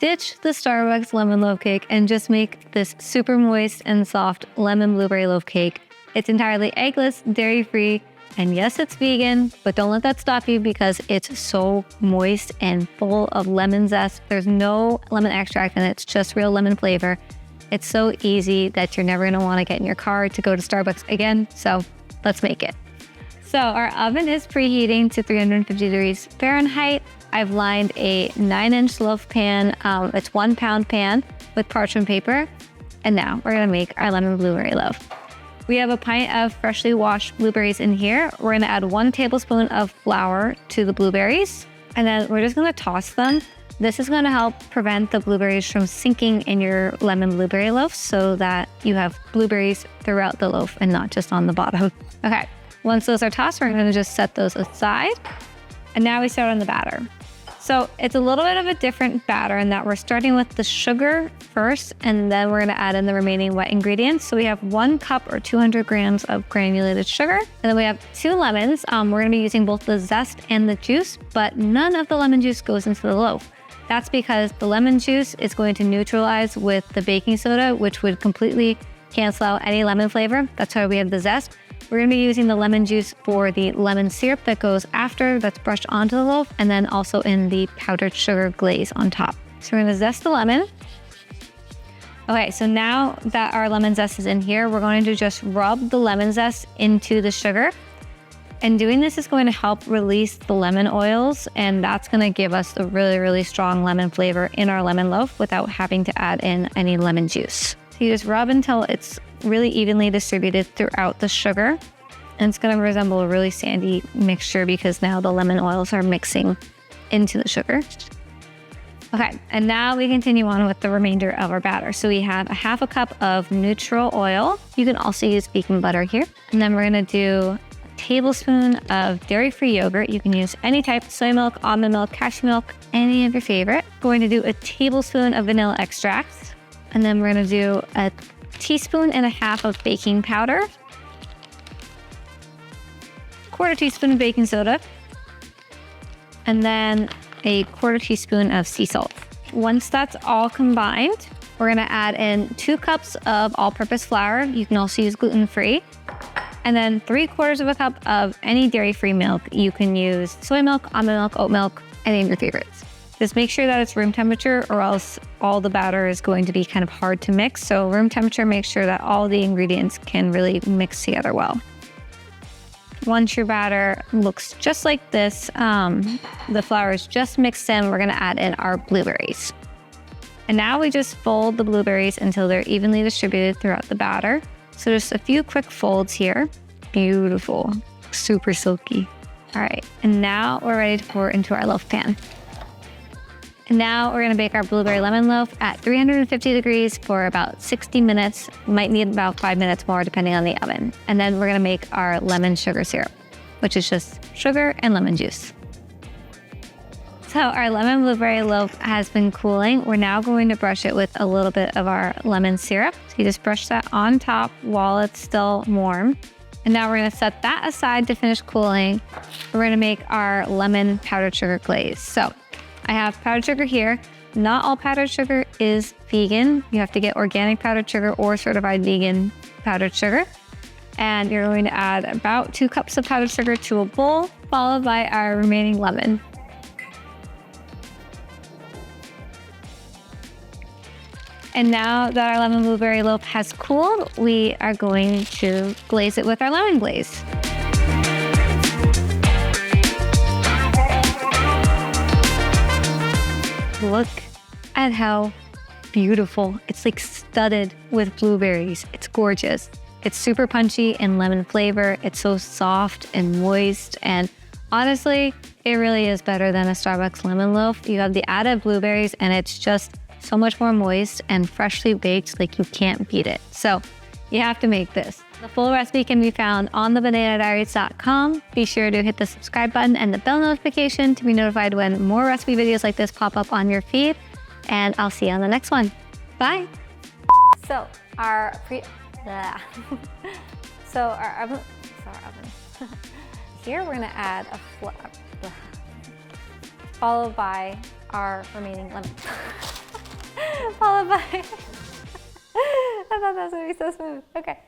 ditch the Starbucks lemon loaf cake and just make this super moist and soft lemon blueberry loaf cake. It's entirely eggless, dairy-free, and yes, it's vegan, but don't let that stop you because it's so moist and full of lemon zest. There's no lemon extract in it, it's just real lemon flavor. It's so easy that you're never gonna wanna get in your car to go to Starbucks again, so let's make it. So our oven is preheating to 350 degrees Fahrenheit. I've lined a 9-inch loaf pan. It's 1 pound pan with parchment paper. And now we're gonna make our lemon blueberry loaf. We have a pint of freshly washed blueberries in here. We're gonna add 1 tablespoon of flour to the blueberries, and then we're just gonna toss them. This is gonna help prevent the blueberries from sinking in your lemon blueberry loaf so that you have blueberries throughout the loaf and not just on the bottom. Okay, once those are tossed, we're gonna just set those aside. And now we start on the batter. So it's a little bit of a different batter in that we're starting with the sugar first, and then we're gonna add in the remaining wet ingredients. So we have 1 cup or 200 grams of granulated sugar. And then we have 2 lemons. We're gonna be using both the zest and the juice, but none of the lemon juice goes into the loaf. That's because the lemon juice is going to neutralize with the baking soda, which would completely cancel out any lemon flavor. That's why we have the zest. We're gonna be using the lemon juice for the lemon syrup that goes after, that's brushed onto the loaf, and then also in the powdered sugar glaze on top. So we're gonna zest the lemon. Okay, so now that our lemon zest is in here, we're going to just rub the lemon zest into the sugar. And doing this is going to help release the lemon oils, and that's gonna give us a really, really strong lemon flavor in our lemon loaf without having to add in any lemon juice. So you just rub until it's really evenly distributed throughout the sugar. And it's gonna resemble a really sandy mixture because now the lemon oils are mixing into the sugar. Okay, and now we continue on with the remainder of our batter. So we have a 1/2 cup of neutral oil. You can also use baking butter here. And then we're gonna do a tablespoon of dairy-free yogurt. You can use any type, soy milk, almond milk, cashew milk, any of your favorite. Going to do a tablespoon of vanilla extract. And then we're gonna do a 1.5 teaspoons of baking powder, 1/4 teaspoon of baking soda, and then a 1/4 teaspoon of sea salt. Once that's all combined, we're gonna add in 2 cups of all-purpose flour. You can also use gluten-free. And then 3/4 cup of any dairy-free milk. You can use soy milk, almond milk, oat milk, any of your favorites. Just make sure that it's room temperature or else all the batter is going to be kind of hard to mix. So room temperature makes sure that all the ingredients can really mix together well. Once your batter looks just like this, the flour is just mixed in, we're gonna add in our blueberries. And now we just fold the blueberries until they're evenly distributed throughout the batter. So just a few quick folds here. Beautiful, super silky. All right, and now we're ready to pour into our loaf pan. And now we're gonna bake our blueberry lemon loaf at 350 degrees for about 60 minutes. Might need about 5 minutes more depending on the oven. And then we're gonna make our lemon sugar syrup, which is just sugar and lemon juice. So our lemon blueberry loaf has been cooling. We're now going to brush it with a little bit of our lemon syrup. So you just brush that on top while it's still warm. And now we're gonna set that aside to finish cooling. We're gonna make our lemon powdered sugar glaze. So I have powdered sugar here. Not all powdered sugar is vegan. You have to get organic powdered sugar or certified vegan powdered sugar. And you're going to add about 2 cups of powdered sugar to a bowl, followed by our remaining lemon. And now that our lemon blueberry loaf has cooled, we are going to glaze it with our lemon glaze. Look at how beautiful. It's like studded with blueberries. It's gorgeous. It's super punchy and lemon flavor. It's so soft and moist. And honestly, it really is better than a Starbucks lemon loaf. You have the added blueberries and it's just so much more moist and freshly baked, like you can't beat it. So you have to make this. The full recipe can be found on thebananadiaries.com. Be sure to hit the subscribe button and the bell notification to be notified when more recipe videos like this pop up on your feed. And I'll see you on the next one. Bye. So our oven. Here we're gonna add a followed by our remaining lemon. Bye. I thought that was going to be so smooth. Okay.